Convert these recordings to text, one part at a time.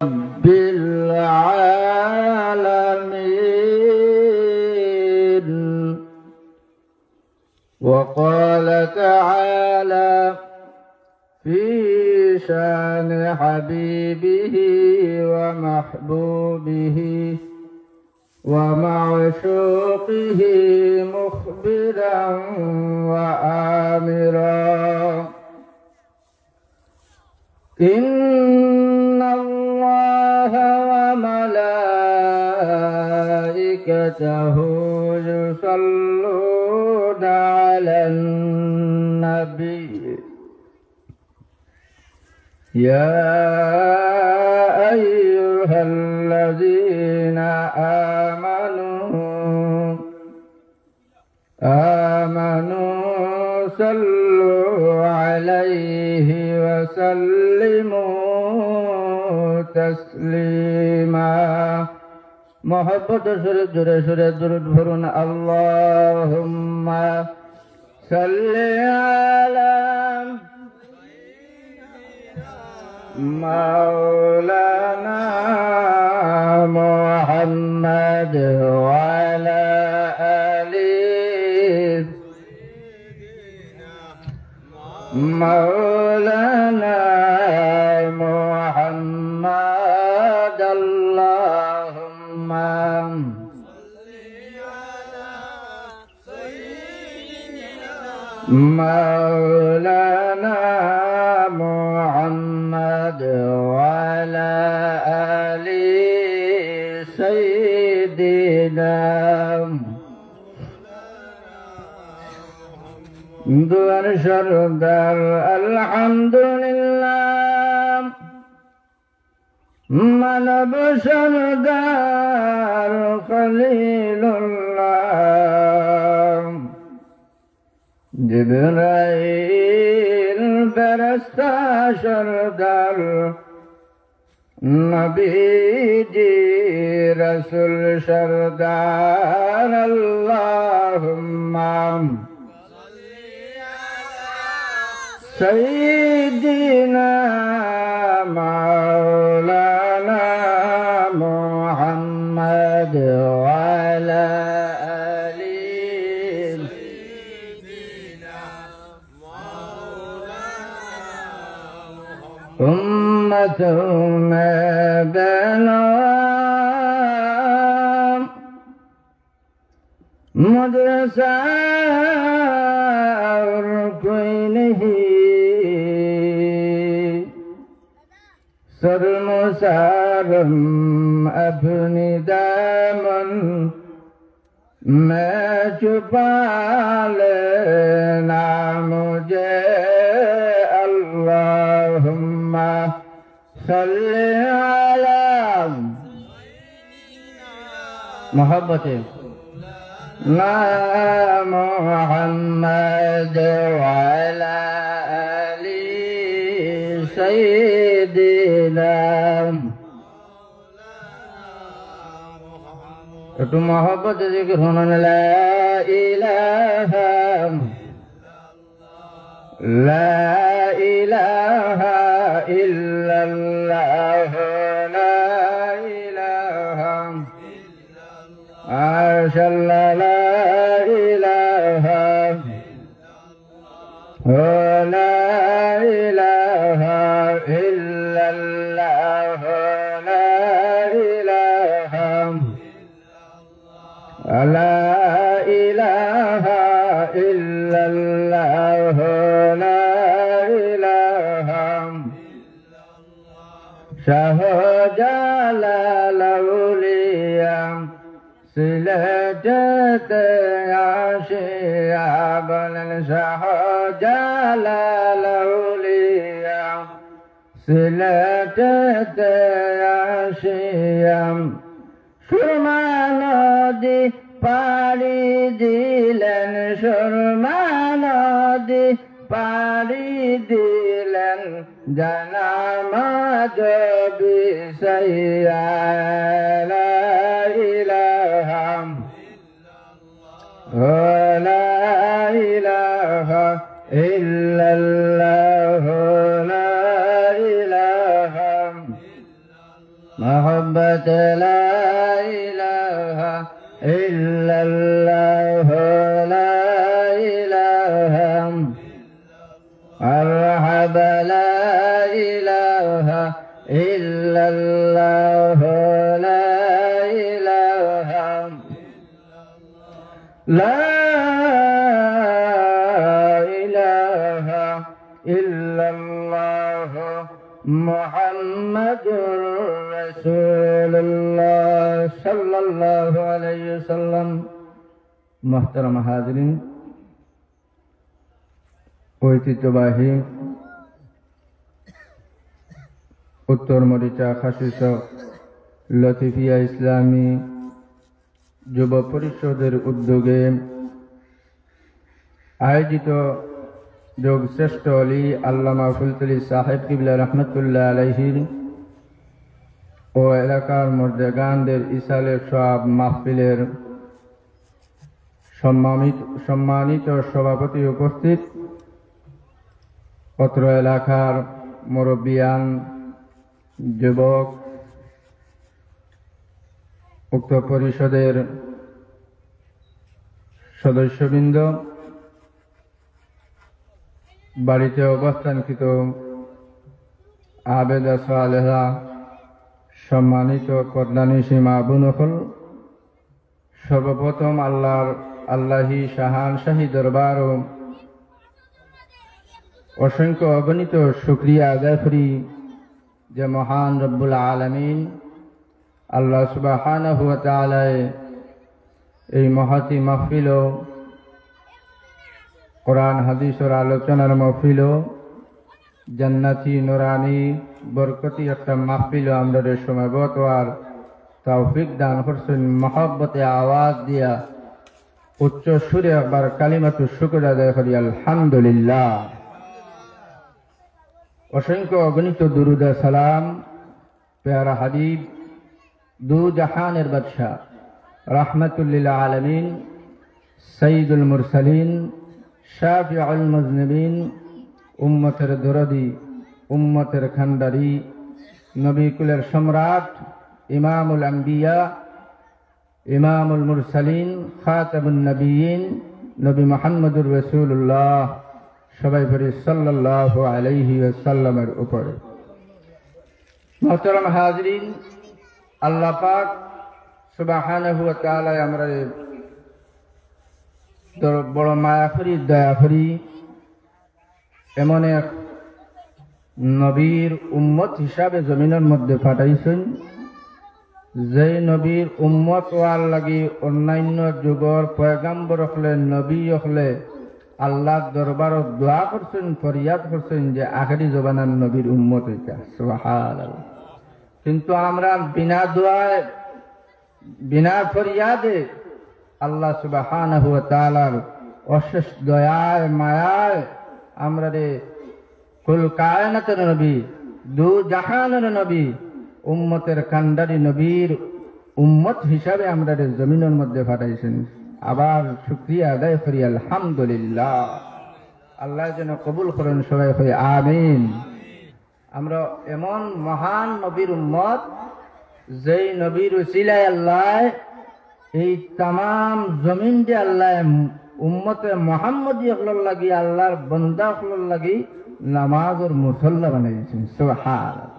رب العالمين. وقال تعالى في شان حبيبه ومحبوبه ومعشوقه مخبرا وآمرا: إن الله وملائكته يصلون على النبي يا أيها الذين آمنوا صلوا عليه وسلموا تسليما. محبت شريف جرے شرے درود بھرون اللهم صل على مولانا محمد وعلى آله مولانا محمد. اللهم مولانا محمد وعلى آل سيدنا. دوار شردار الحمد لله منب شردار خليل الله جبرائيل فرشتہ شردار نبی جی رسول شردار. اللهم سيدنا مولانا محمد وعلى آله أمة بنام مدرسة اور کوئی نہیں سر مسارم اپنی دامن میں چھپا لینا مجھے. اللهم صل على محبت محمد وعلى آل سيدنا. একটু মহব্বত জিকির শুনুন লা ইলাহা ইল্লাল্লাহ লা ইলাহা আশাল্লাহ লা ইলাহা লা ইলাহা ইল্লাল্লাহ লা ইলাহা লা ইলাহা ইল্লাল্লাহ লা ইলাহা. শাহজালাল আউলিয়া সিলেটেতে আসিয়া বলেন শাহজালাল আউলিয়া সিলেটেতে আসিয়া সুরমা নদী পাড়ি দিলেন সুরমা নদী পাড়ি দিলেন জানামাজ বিসাইয়া লা ইলাহা লা ইলাহা ইল্লাল্লাহ লা ইলাহা محبة لا إله إلا الله لا إله مرحبا لا إله إلا الله لا إله لا إله إلا الله محمد رسول الله صلى الله عليه وسلم محترم হাজরিন ঐতিহ্যবাহী উত্তর মরিচা খাসিস লতিফিয়া ইসলামী যুব পরিষদের উদ্যোগে আয়োজিত যোগ শ্রেষ্ঠ অলি আল্লামা ফুলতলি সাহেব কিবলা রহমতুল্লাহ আলাইহির ও এলাকার মধ্যে গানদের ইসালের সব মাহফিলের সম্মানিত সভাপতি উপস্থিত, অত্র এলাকার মুরব্বিয়ান, যুবক, উক্ত পরিষদের সদস্যবৃন্দ, বাড়িতে অবস্থানকৃত আবেদা সালেহা, সম্মানিত কর্দানিসী মা বোনসকল, সর্বপ্রথম আল্লাহি শাহান শাহী দরবার ও অসংখ্য অগণিত শুকরিয়া আদায় করি যে মহান রব্বুল আলামিন আল্লাহ সুবহানাহু ওয়া তাআলা এই মহতি মাহফিল ও কোরআন হাদিসের আলোচনার মাহফিল ও জান্নাতি নুরানি বরকতি একটা মাহফিল আমরা সময়গত আর তৌফিক দান করছেন। মহব্বতে আওয়াজ দিয়া উচ্চ সুরে একবার কালিমাতু শুকর আদায় করি আলহামদুলিল্লাহ। অসংখ্য অগণিত দুরুদ সালাম প্যারা হাবিব দু জাহানের বাদশাহ রাহমাতুল লিল আলামিন সাইয়্যিদুল মুরসালিন শাফিউল মুজনিবিন উম্মতের দরদি উম্মতের খানদারি নবী কুলের সম্রাট ইমামুল আম্বিয়া ইমামুল মুরসালিন খাতামুন নবিয়িন নবী মুহাম্মদুর রাসূলুল্লাহ সবাই পড়ি সাল্লাল্লাহু আলাইহি ওয়াসাল্লামের উপরে। মুহতারাম হাজরিন, আল্লাহ পাক সুবহানাহু ওয়া তাআলা আমরা বড় মায়া করি, দয়া করি, এমন এক নবীর উম্মত হিসাবে জমিনের মধ্যে পাঠাইছেন, যে নবীর উম্মত হওয়ার লাগি অন্যান্য যুগর পয়গাম্বর হলে নবী হলে আল্লাহর দরবারত দোয়া করছেন, ফরিয়াদ করছেন যে আখেরি জবানার নবীর উম্মত হইতা। সুবহানাল্লাহ। কিন্তু আমরা বিনা দোয়ায় বিনা ফরিয়াদে আল্লাহ সুবহানাহু ওয়া তাআলার অশেষ দয়ায় মায়ায় আমরা রে কুল কায়নাতের নবী, দু জাহানের নবী, উম্মতের কান্ডারি নবীর উম্মত হিসাবে আমরা রে জমিনের মধ্যে পাঠাইছেন। আবার শুকরিয়া আদায় করি আলহামদুলিল্লাহ। আল্লাহ যেন কবুল করেন, সবাই কই আমিন। আমরা এমন মহান নবীর উম্মত, যেই নবীর উসিলায় আল্লাহ এই তামাম জমিন যে আল্লাহ উম্মতে মুহাম্মদী হলর লাগি আল্লাহর বন্দা হলর লাগি নামাজের মুসল্লা বানাইছেন। সুবহানাল্লাহ।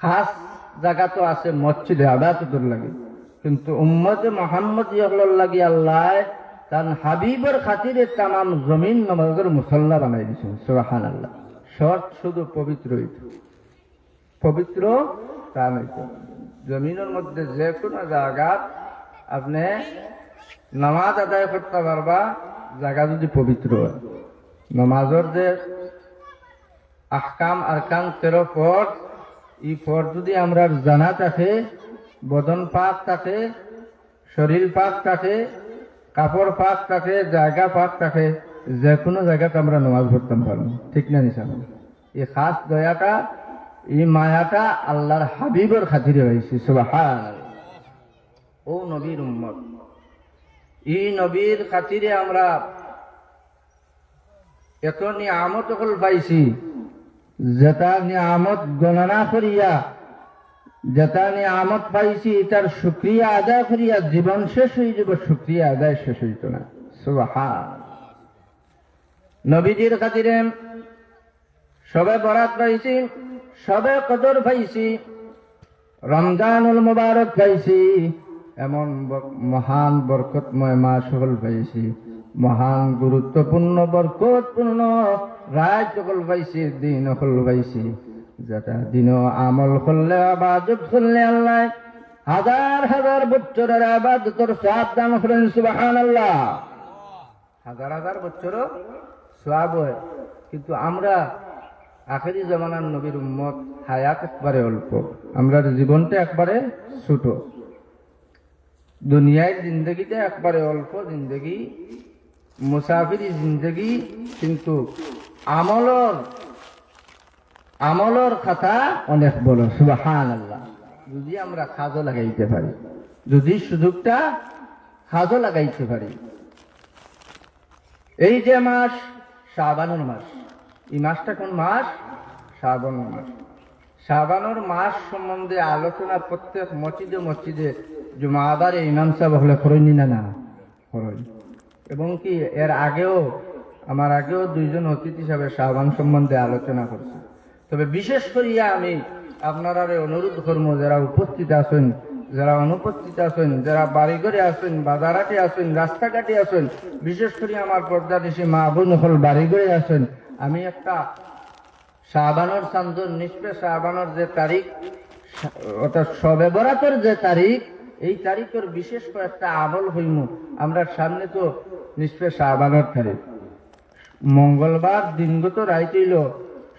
খাস জায়গা তো আছে মসজিদে ইবাদতের লাগি, কিন্তু উম্মতে মুহাম্মদী হলর লাগি আল্লাহ তার হাবিবের খাতিরে তামাম জমিন নামাজের মুসল্লা বানাই দিয়েছেন। সুবহানাল্লাহ। শর্ত শুধু পবিত্র হইতো, পবিত্র তা নইতো। জমিনের মধ্যে যে কোনো জায়গা আপনি নামাজ আদায় করতে পারবা, জায়গা যদি পবিত্র হয়। নামাজের যে আহকাম আরকান 13 ফরজ, এই ফরজ যদি আমরা জানা থাকে, বদন পাক থাকে, শরীর পাক থাকে, কাপড় পাক থাকে, জায়গা পাক থাকে, যে কোনো জায়গাতে আমরা নামাজ পড়তাম পারবো। ঠিক না নিশা? এই খাস দয়াটা, এই মায়াটা আল্লাহর হাবিবের খাতিরে হয়েছে। সুবহানাল্লাহ। ও নবীর উম্মত, এই নবীর খাতিরে আমরা এত নিয়ামত পাইছি যেটা নিয়ামত গণনা করিয়া যেটা নিয়ামত পাইছি তার শুকরিয়া আদায় করিয়া জীবন শেষ হয়ে যাব, শুকরিয়া আদায় শেষ হইত না। সুবহান। নবীজির খাতিরে সবে বরাত পাইছি, সবে কদর পাইছি, রমজানুল মুবারক পাইছি, এমন মহান বরকতময় মাস সকল পাইছি, মহান গুরুত্বপূর্ণ বরকতপূর্ণ রাত সকল পাইছি, দিন সকল পাইছি, যেটা দিন আমল করলে আবাদত করলে আল্লাহ হাজার হাজার বছরের আবাদতের সওয়াব দান করেন। সুবহানাল্লাহ। হাজার হাজার বছর সওয়াব হয়, কিন্তু আমরা আখেরি জামানার নবীর উম্মত, হায়াত একবারে অল্প, আমরা জীবনটা একবারে ছোট, দুনিয়ার জিন্দগিটা একবারে অল্প জিন্দগি, মুসাফিরি জিন্দগি, কিন্তু আমলর খাতা অনেক বড়। সুবহানাল্লাহ। যদি আমরা কাজও লাগাইতে পারি, যদি সুযোগটা কাজও লাগাইতে পারি। এই যে মাস শাবানুর মাস, এই মাসটা কোন মাস? শাবানুর মাস। শাবানুর মাস সম্বন্ধে আলোচনা প্রত্যেক মসজিদে মসজিদে জুমাবারে ইমাম সাহেব হলে করেনি না করেন, এবং কি এর আগেও আমার আগেও দুইজন অতিথি সাহেব শাবান সম্বন্ধে আলোচনা করছে। তবে বিশেষ করিয়া আমি আপনারা অনুরোধ করবো, যারা উপস্থিত আছেন, যারা অনুপস্থিত আছেন, যারা বাড়িঘরে আছেন, বাজারাটে আছেন, রাস্তাঘাটে আছেন, বিশেষ করে আমার পর্দাদেশী মা বোন হল বাড়িঘরে আছেন, আমি একটা শাবানোর চান্দর নিসবে শাবানোর যে তারিখ, অর্থাৎ শবে বরাতের যে তারিখ, এই তারিখের বিশেষ কয়েকটা আমল হইম। আমরা সামনে তো নিসবে শাবানোর তারিখ, মঙ্গলবার দিনগত রাইত হইল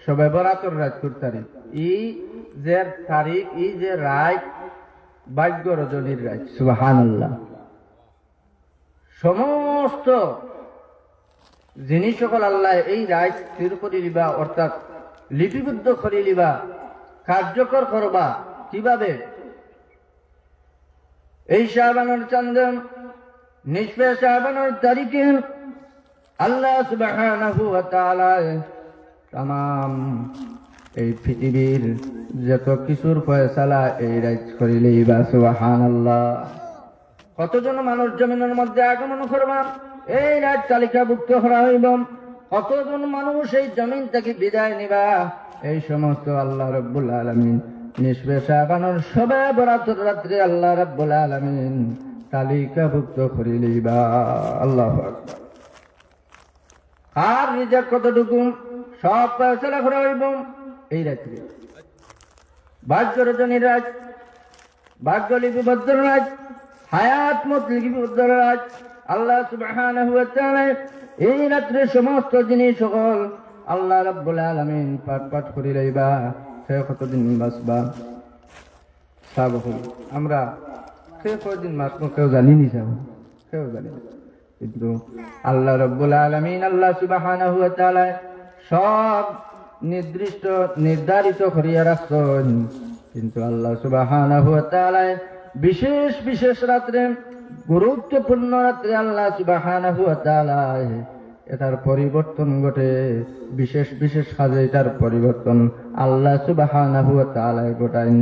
শবে বরাতের রাতর তারিখ। এই যে তারিখ, এই যে রাত ভাগ্য রজনীর রাত। সুবহানাল্লাহ। সমস্ত জিনিস সকল আল্লাহ এই রাত স্থির করে লিবা, অর্থাৎ লিপিবদ্ধ করে লিবা, কার্যকর করবা কিভাবে? এই শাবানুর চাঁদে নিসবে শাবানুর তারিখে আল্লাহ সুবহানাহু ওয়া তাআলা তামাম এই পৃথিবীর যত কিছুর ফয়সালা এই রাত করিলেই বা। সুবহানাল্লাহ। কতজন মানুষ জমিনের মধ্যে আগমন করবা, এই রাত তালিকাভুক্ত করা হইব। কতজন মানুষ এই জমিন থেকে বিদায় নিবা, এই সমস্ত আল্লাহ রাব্বুল আলামিন নিসবে শাবানুর শবে বরাতের রাত্রে আল্লাহ রাব্বুল আলামিন তালিকাভুক্ত করিলেই বা। আল্লাহু আকবার। আর রিজিক কতটুকু সব ফয়সালা করা হইব এই রাত্রে। ভাগ্য রজনীর রাত, ভাগ্য লিপিবদ্ধ রাত, হায়াত মত লিপিবদ্ধ রাত। আল্লাহ সুবহানাহু ওয়া তাআলা এই রাত্রে সমস্ত জিনিস সকল আল্লাহ রাব্বুল আলামিন পাঠ করে লইবা। সে কতদিন বাঁচবা সাবহ আমরা সে কতদিন বাঁচবো কেউ জানিনি, কেউ জানি না, কিন্তু আল্লাহ রাব্বুল আলামিন আল্লাহ সুবহানাহু ওয়া তাআলা সব নির্ধারিত করিয়া রাখছেন। কিন্তু আল্লাহ সুবহানাহু ওয়া তাআলা বিশেষ বিশেষ রাত্রে, গুরুত্বপূর্ণ রাত্রে আল্লাহ সুবহানাহু ওয়া তাআলা এটার পরিবর্তন ঘটে। বিশেষ বিশেষ কাজে এটার পরিবর্তন আল্লাহ সুবহানাহু ওয়া তাআলা ঘটান।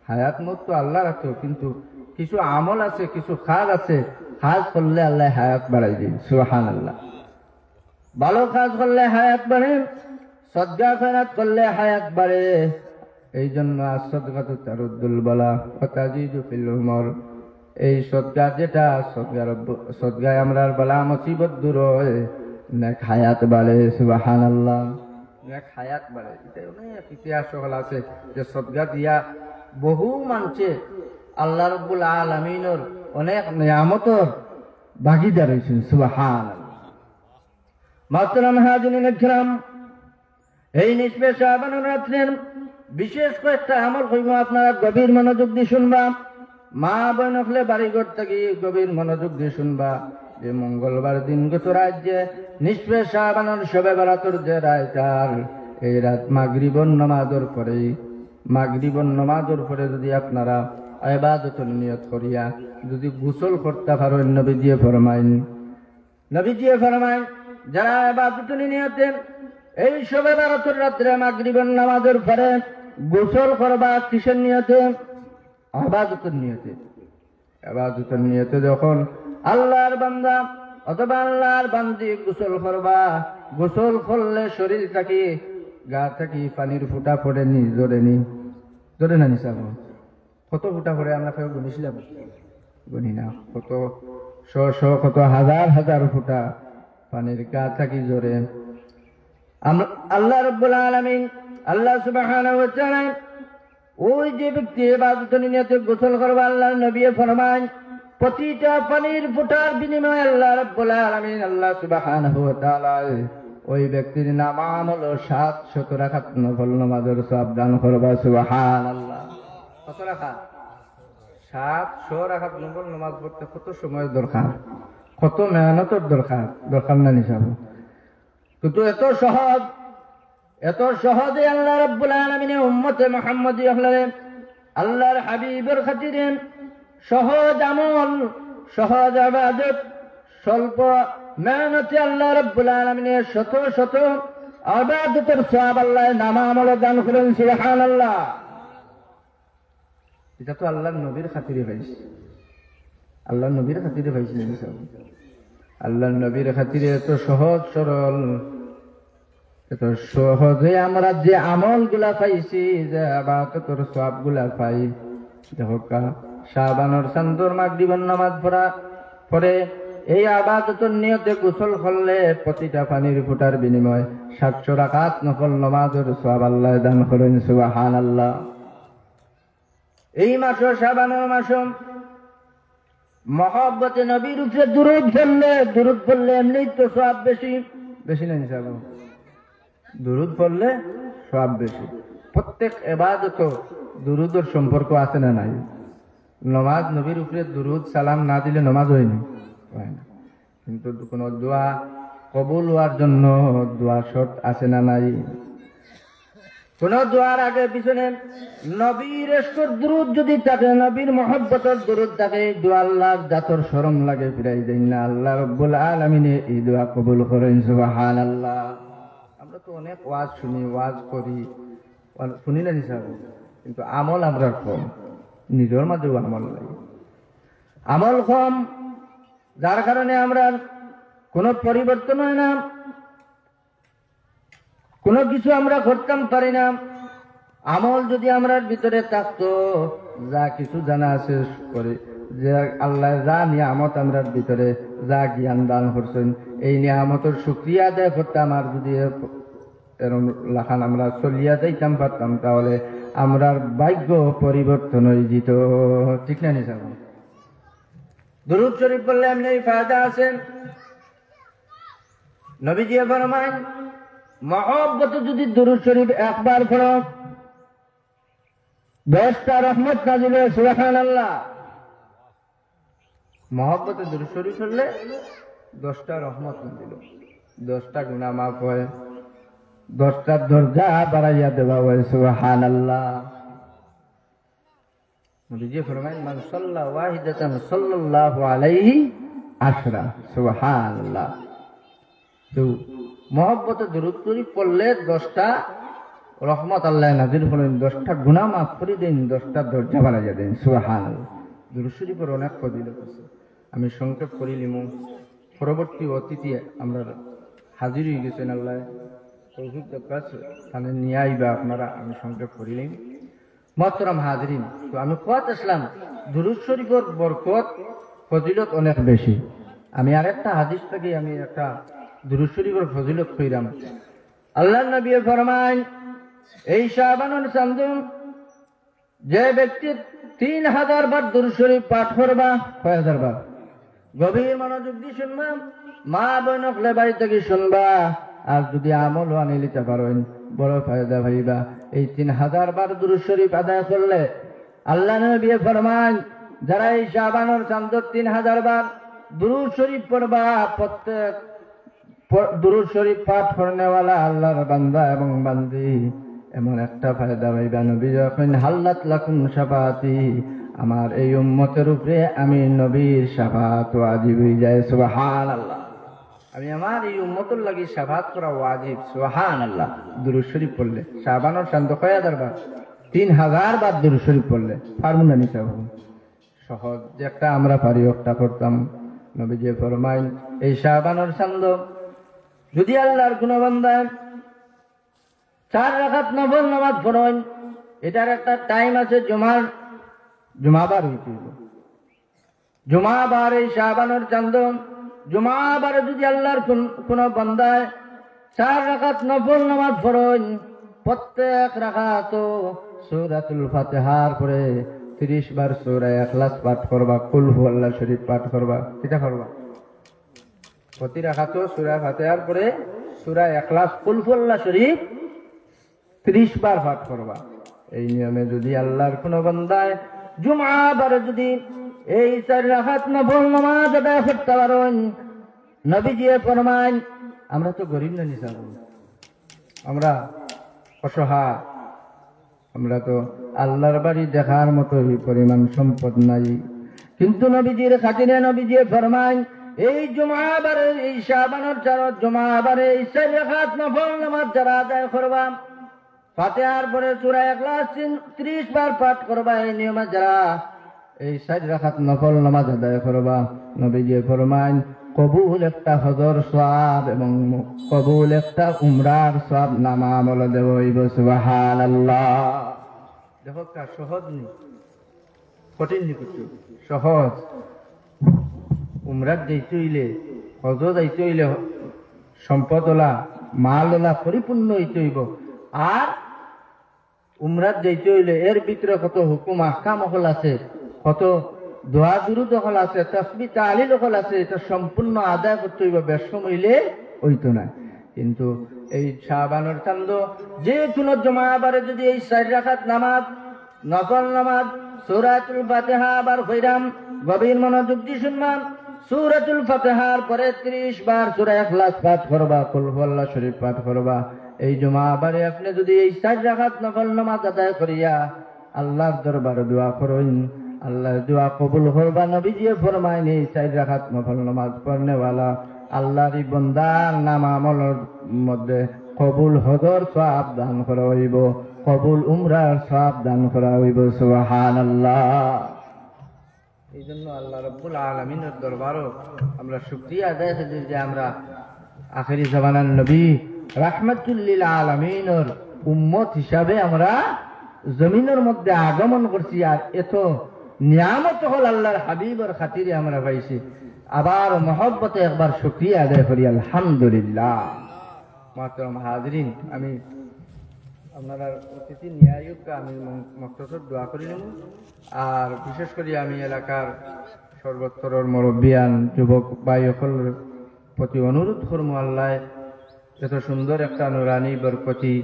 হায়াত মত তো আল্লাহ রাখতো, কিন্তু কিছু আমল আছে, কিছু কাজ আছে, কাজ করলে আল্লাহ হায়াত বাড়াই দিন। সুবহানাল্লাহ। ভালো কাজ করলে হায়াত বাড়ে, সদকা খয়রাত করলে হায়াত বাড়ে। এই জন্য সদকাতু তারুদ্দুল বালা ওয়া তাজিদু ফিল উমর। এই সদকা যেটা সদকায় আমরা বালা মুসিবত দূর হয়, নেক হায়াত বাড়ে। সুবহানাল্লাহ। নেক হায়াত বাড়ে। এটা অনেক ইতিহাস সকল আছে যে সদকা দিয়া বহু মানুষে আল্লাহ রাব্বুল আলামিনের অনেক নিয়ামতের ভাগীদার হয়েছেন। সুবহানাল্লাহ। মাহতারাম হাজিরিন কিরাম, এই নিসবে শাবানুর রাত্রের বিশেষ কয়েকটা আমল হইব, আপনারা গভীর মনোযোগ দিয়ে শুনবা। মা বোন হলে বাড়িঘর থেকে গভীর মনোযোগ দিয়ে শুনবা যে মঙ্গলবার দিনগত রাত যে নিসবে শাবানুর শবে বরাতের যে রাত, এই রাত মাগরিবর নামাজের পরে যদি আপনারা ইবাদতের নিয়ত করিয়া যদি গোসল করতে পারেন, নবীজি ফরমাইন যারা ইবাদতের নিয়তে এই সবে বারোতের রাত্রে মাগরিবের নামাজের পরে গোসল করবা কিসের নিয়তে? ইবাদতের নিয়তে। ইবাদতের নিয়তে যখন আল্লাহর বান্দা অথবা আল্লাহর বান্দি গোসল করবা, গোসল করলে শরীর থাকি গা থাকি পানির ফুটা পড়েনি, জোরে না নিসাব? কত ফুটা পড়ে আমরা কেউ গুনিছিলাম? গুনি না। কত কত হাজার হাজার ফুটা পানির গা থাকি জোরে। আল্লাহ রাব্বুল আলামিন, আল্লাহ সুবহানাহু ওয়া তাআলা ওই যে ব্যক্তি ইবাদতের নিয়তে গোসল করবে, আল্লাহর নবী ফরমান প্রতিটা পানির ফোঁটার বিনিময়ে আল্লাহ রাব্বুল আলামিন, আল্লাহ সুবহানাহু ওয়া তাআলা ওই ব্যক্তির নাম আমল 700 রাকাত নফল নামাজের সওয়াব দান করবে। সুবহানাল্লাহ। কত রাকাত? 700 রাকাত নফল নামাজ পড়তে কত সময় দরকার, কত মেহনতের দরকার না নিসাব? কিন্তু এত সহজে আল্লাহ রাব্বুল আলামিনের উম্মতে মুহাম্মদী হলেন আল্লাহর হাবিবের খাতিরে সহজ আমল, সহজ ইবাদত, স্বল্প মেহনতে আল্লাহ রাব্বুল আলামিনের শত শত ইবাদতের সওয়াব আল্লাহ নামা আমল দান করেন। সুবহানাল্লাহ। এটা তো আল্লাহর নবীর খাতিরে পাইছে, আল্লাহর নবীর খাতিরে পাইছে। আল্লাহর নবীর খাতিরে এত সহজ সরল, এত সহজে আমরা যে আমল গুলা পাইছি, যে ইবাদতের সওয়াব গুলা পাই, দেখো শাবানের চাঁদর মাগরিবের নামাজ পড়ে এই ইবাদতের নিয়তে গোসল করলে প্রতিটা পানির ফোঁটার বিনিময় 700 রাকাত নফল নামাজের সওয়াব আল্লাহ দান করেন। সুবহানাল্লাহ। এই মাস শাবানের মাস মহব্বতে নবীর উপরে দুরূদ পড়লে এমনি তো সওয়াব বেশি না হিসাব? দুরূদ পড়লে সওয়াব বেশি। প্রত্যেক ইবাদত দুরূদের সম্পর্ক আছে না নাই? নামাজ নবীর উপরে দুরূদ সালাম না দিলে নামাজ হয় না। কিন্তু কোন দোয়া কবুল হওয়ার জন্য দোয়া শর্ত আছে না নাই? কোন দোয়ার আগে পিছনে নবীর ইশকের দুরূদ যদি থাকে, নবীর মহব্বতের দুরূদ থাকে, দোয়া আল্লাহর জাতর শরম লাগে, ফিরাই দেন না। আল্লাহ রাব্বুল আলামিন এই দোয়া কবুল করেন। সুবহানাল্লাহ। আমরা তো অনেক ওয়াজ শুনি, ওয়াজ করি, শুনি না নিসাব, কিন্তু আমল আমরা কম, নিজের মাঝেও আমল লাগে, আমল কম, যার কারণে আমরা কোনো পরিবর্তন হয় না, কোনো কিছু আমরা করতাম পারি না। আমল যদি আমরা ভিতরে থাকতো, যা কিছু জানা আছে করে, যে আল্লাহ যা নিয়ামত আমরা ভিতরে যা জ্ঞান দান করছেন, এই নিয়ামতের শুকরিয়া আদায় করতাম। আর যদি এরকম লাখান আমরা চলিয়া যাইতাম পারতাম, তাহলে আমরার ভাগ্য পরিবর্তন হয়ে যেত। ঠিক না নিসাব? দুরূদ শরীফ বললে এমনি ফায়দা আছে। নবীজি ফরমান মহব্বত যদি দুরূদ শরীফ একবার পড়ো, 10টা রহমত নাযিল হয়। সুবহানাল্লাহ। মহব্বতে দুরূদ শরীফ পড়লে 10টা রহমত নাযিল, 10টা গুনাহ মাফ হয়, 10টা দরজা বাড়াইয়া দেওয়া হয়। সুবহানাল্লাহ। নবীজি ফরমান মান সাল্লা ওয়াহিদাতান সাল্লাল্লাহু আলাইহি আশরা। সুবহানাল্লাহ। তো মহব্বতে দুরূদ শরীফ পড়লে 10টা রহমত আল্লাহ নাযিল করেন, 10টা গুনাহ মাফ করে দেন, 10টা দরজা বাড়াইয়া দেন। সুবহানাল্লাহ। দুরূদ শরীফের অনেক ফজিলত আছে, আমি সংক্ষেপ করিলিম। পরবর্তী অতিথি আমরা হাজির হয়ে গেছেন, আল্লাহ তৌফিক দেখাচ্ছে, তাহলে নিয়ে আইবা আপনারা, আমি সংক্ষেপ করিলিম। মুহতারাম হাজিরিন, তো আমি কোয়াত আসলাম দুরূদ শরীফের বরকত ফজিলত অনেক বেশি। আমি আরেকটা হাদিস থেকে আমি একটা দুরূদ শরীফের ফজিলত কইরাম। আল্লাহর নবী ফরমান এই শাবানুল চাঁদে যে ব্যক্তি 3000 বার দুরূদ শরীফ পাঠ করবা, 6000 বার, গভীর মনোযোগ দিয়ে শুনবা, মা বোন হলে বাড়ি থেকে শুনবা, আর যদি আমল আনি নিতে পারেন বড় ফায়দা ভাইবা। এই 3000 বার দুরূদ শরীফ আদায় করলে আল্লাহ নবী ফরমান যারা এই শাবানুল চাঁদে 3000 বার দুরূদ শরীফ পড়বা, প্রত্যেক দুরূদ শরীফ পাঠ করনেওয়ালা আল্লাহর বান্দা এবং বান্দি এমন একটা ফায়দা পাইবা। নবী যখন হাল্লাত লাকুম শাফাআতি, আমার এই উম্মতের উপরে আমি নবীর শাফাআত ওয়াজিব হয়ে যায়। সুবহানাল্লাহ। আমি আমার এই উম্মতের লাগি শাফাত করা ওয়াজিব। সুবহানাল্লাহ। দুরূদ শরীফ পড়লে শাবানোর চান্দ কয় হাজার বার? 3000 বার দুরূদ শরীফ পড়লে পারবো না নিতে হবে। সহজ যে একটা আমরা পারি একটা করতাম। নবীজি ফরমাইন এই শাবানোর চান্দ যদি আল্লাহর কোন বান্দায় 4 রাকাত নফল নামাজ পড়েন, এটার একটা টাইম আছে। জুমাবার হইতে জুমাবার এই শাবানোর চান্দ জুমাবারে যদি আল্লাহর কোন বান্দায় 4 রাকাত নফল নামাজ পড়েন, প্রত্যেক রাকাত সূরাতুল ফাতিহার পরে 30 বার সূরা ইখলাস পাঠ করবা, কুল হুয়াল্লাহ শরীফ পাঠ করবা। কিটা করবা? প্রতি রাকাত সূরা ফাতিহার পরে সূরা ইখলাস কুল হুয়াল্লাহ শরীফ 30 বার পাঠ করবা। এই নিয়মে যদি আল্লাহর কোন বান্দায় জুমাবারে যদি এই 4 রাকাত নফল নামাজ আদায় করতে পারেন, নবীজি ফরমান, আমরা তো গরিব না নিসাব, আমরা অসহায়, আমরা তো আল্লাহর বাড়ি দেখার মতো পরিমাণ সম্পদ নাই, কিন্তু নবীজির খাতিরে নবীজি ফরমান এই জুমাবারে এই শাবানের 4 জুমাবারে এই 4 রাকাত নফল নামাজ যারা আদায় করবা, ফাতিহার পরে সূরা ইখলাস 30 বার পাঠ করবা, এই নিয়মে যারা এই 4 রাকাত নফল নামাজ আদায় করবা, নবীজি ফরমান কবুল একটা হজর সওয়াব এবং কবুল একটা উমরার সওয়াব নামা আমল দেব। সুবহানাল্লাহ। দেখো কা সহজ নি, কঠিন নি কিছু, সহজ। উমরাত যাইতে হইলে, হজ যাইতে হইলে সম্পদওয়ালা মালওয়ালা পরিপূর্ণ হইতে হইব। আর উমরাত যাইতে হইলে এর ভিতরে কত হুকুম আহকাম হল আছে, কত দোয়া দুরুদ হল আছে, তাসবিহ তাহলিল হল আছে, এটা সম্পূর্ণ আদায় করতে হইব। বেশম হইলে হইতো না। কিন্তু এই শাবানের চান্দ যে কোনো জুমাবারে যদি এই 4 রাকাত নামাজ নফল নামাজ সূরাতুল ফাতিহা আবার কইরাম, গভীর মনোযোগ দিয়ে শুনবাম। সূরাতুল ফাতিহার পরে 30 বার সূরা ইখলাস পাঠ করবা, কুল হুয়াল্লাহ শরীফ পাঠ করবা। এই জুমাবারে আপনি যদি এই 4 রাকাত নফল নামাজ আদায় করিয়া আল্লাহর দরবারে দোয়া করেন, আল্লাহ দোয়া কবুল করবা। নবীজি ফরমায়েন এই 4 রাকাত নফল নামাজ পড়নেওয়ালা আল্লাহর বান্দার নাম আমলের মধ্যে কবুল হজর সওয়াব দান করা হইব, কবুল উমরার সওয়াব দান করা হইব। সুবহানাল্লাহ। এই জন্য আল্লাহ রাব্বুল আলামিনের দরবারও আমরা শুকরিয়া আদায় করি যে আমরা আখেরি জামানার নবী রাহমাতুল লিল আলামিনের উম্মত হিসাবে আমরা জমিনের মধ্যে আগমন করছি। আর এত নিয়ামত হল আল্লাহর হাবিবের খাতিরে আমরা পাইছি। আবার মহব্বতে একবার শুকরিয়া আদায় করি আলহামদুলিল্লাহ। মুহতারাম হাজিরিন, আমি আপনারা অতিথি ন্যায়ুক্ত আমি মক্তসর দোয়া করি নেব। আর বিশেষ করে আমি এলাকার সর্বস্তরের মুরব্বিয়ান যুবক ভাই সকলের প্রতি অনুরোধ করবো, আল্লাহ এত সুন্দর একটা নুরানি বরকতি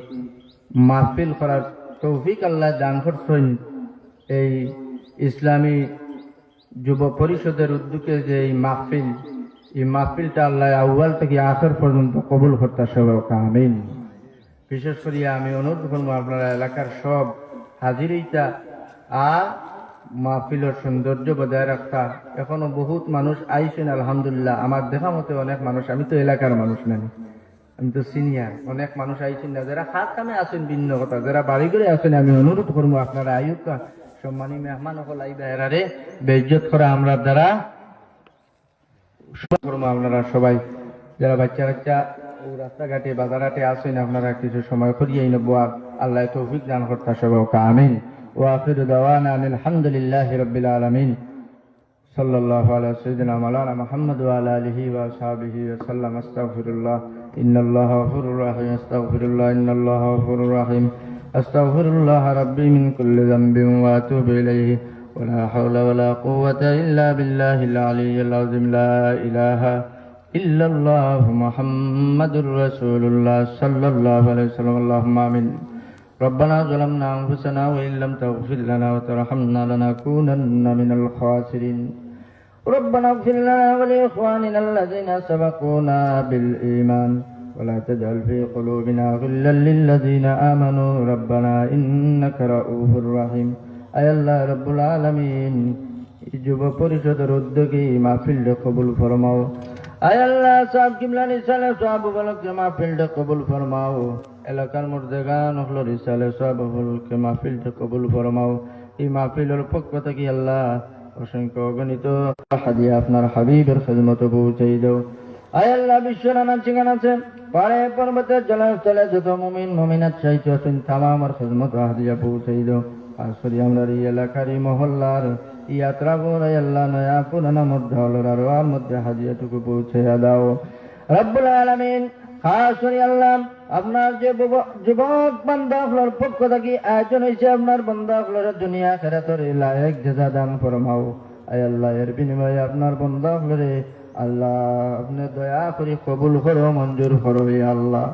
মাহফিল করার তৌফিক আল্লাহ দান করছেন। এই ইসলামী যুব পরিষদের উদ্যোগে যে এই মাহফিলটা আল্লাহ আউয়াল থেকে আখের পর্যন্ত কবুল করতে সবাই আমিন। বিশেষ করিয়া আমি অনুরোধ করবো আপনারা এলাকার সব হাজিরিটা আর মাহফিলের সৌন্দর্য বজায় রাখতা। এখনো বহুত মানুষ আইসেন আলহামদুলিল্লাহ। আমার দেখা মতে অনেক মানুষ, আমি তো এলাকার মানুষ না, আমি তো সিনিয়র, অনেক মানুষ আইসেন না, যারা খাস কামে আসেন ভিন্ন কথা, যারা বাড়ি করে আসেন আমি অনুরোধ করবো আপনারা আইয়ুকা সম্মানী মেহমান হল আইবা এরারে বেইজ্জত করা আমরা দ্বারা করবো। আপনারা সবাই যারা বাচ্চা কাচ্চা ও রাস্তাঘাটে বাজারহাটে আসেন আপনারা কিছু সময় করিয়েই নেবো। আর আল্লাহ তৌফিক দান করতে সবাই আমিন। ওয়া আখিরু দাওয়ানা আলহামদুলিল্লাহি রাব্বিল আলামিন। সাল্লাল্লাহু আলা সাইয়্যিদিনা মাওলানা মুহাম্মদ ওয়া আলা আলিহি ওয়া আসহাবিহি ওয়া সাল্লাম। আস্তাগফিরুল্লাহ ইন্নাল্লাহা গফুরুর রাহিম। আস্তাগফিরুল্লাহ ইন্নাল্লাহা গফুরুর রাহিম। আস্তাগফিরুল্লাহ রাব্বি মিন কুল্লি যামবিন ওয়া আতুবু ইলাইহি ওয়া লা হাওলা ওয়া লা কুওয়াতা ইল্লা বিল্লাহিল আলিয়্যিল আযীম। লা ইলাহা ইল্লাল্লাহ মুহাম্মাদুর রাসূলুল্লাহ সাল্লাল্লাহু আলাইহি ওয়াসাল্লাম। আল্লাহুম্মা আমিন। ربنا ظلمنا أنفسنا وإن لم تغفر لنا وترحمنا لنكونن من الخاسرين. ربنا اغفر لنا ولإخواننا الذين سبقونا بالإيمان ولا تجعل في قلوبنا غلا للذين آمنوا ربنا إنك رؤوف رحيم. أي الله رب العالمين, যুব পরিষদের উদ্যোগে মাহফিল কবুল ফরমাও। আয় আল্লাহ সাহেব কিবলা নিসালে সব উপলক্ষে মাহফিলটা কবুল ফরমাও এলাকার মুর্দেগান হল রিসালে সব উপলক্ষে মাহফিলটা কবুল ফরমাও এই মাহফিলের পক্ষ থেকে আল্লাহ অসংখ্য অগণিত হাদিয়া আপনার হাবিবের খেদমত পৌঁছাই দাও আয় আল্লাহ বিশ্বের নানা ঠিকানা আছে পারে পর্বতের জলাস্থলে যত মুমিন মুমিনাত চাইতে আছেন তামামের খেদমত হাদিয়া পৌঁছাই দাও আর সরি আমরা এই এলাকার এই মহল্লার ইয়াত্রা করে আল্লাহ নয়া পুরানা মধ্যে হলোর আর মধ্যে হাদিয়াটুকু পৌঁছে দাও রব্বুল আলামিন খাস করে আল্লাহ আপনার যে যুবক বান্দা হলোর পক্ষ থেকে আয়োজন হয়েছে আপনার বান্দা হলোর দুনিয়া খেরাতর লায়ক জাযা দান ফরমাও আয় আল্লাহ এর বিনিময়ে আপনার বান্দা হলোরে আল্লাহ আপনি দয়া করে কবুল করো মঞ্জুর করো আল্লাহ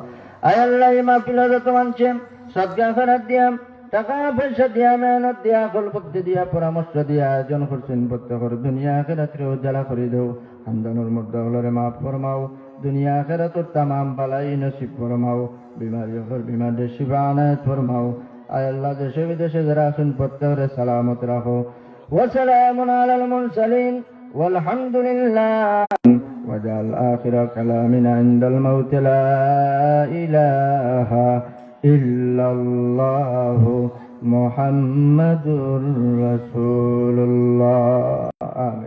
আয় আল্লাহ এই মাহফিলে যত মানছে সদকা খয়রাত দিয়া টাকা পয়সা দিয়া মেহনত দিয়া কলবুদ্ধি দিয়া পরামর্শ দিয়া আয়োজন করছেন প্রত্যেকের দুনিয়া খেরাত্রে উজ্জ্বলা করে দেও খানদানের মধ্যে হলরে মাফ ফরমাও দুনিয়া খেরাতর তামাম বালাই নসিব ফরমাও বিমার শিবা আনায়ত ফরমাও আয় আল্লাহ দেশে বিদেশে যারা আছেন প্রত্যেকের সালামত রাখো ওয়াসালামুন আলাল মুরসালিন والحمد لله وجعل آخر كلامنا عند الموت لا إله إلا الله محمد رسول الله آمين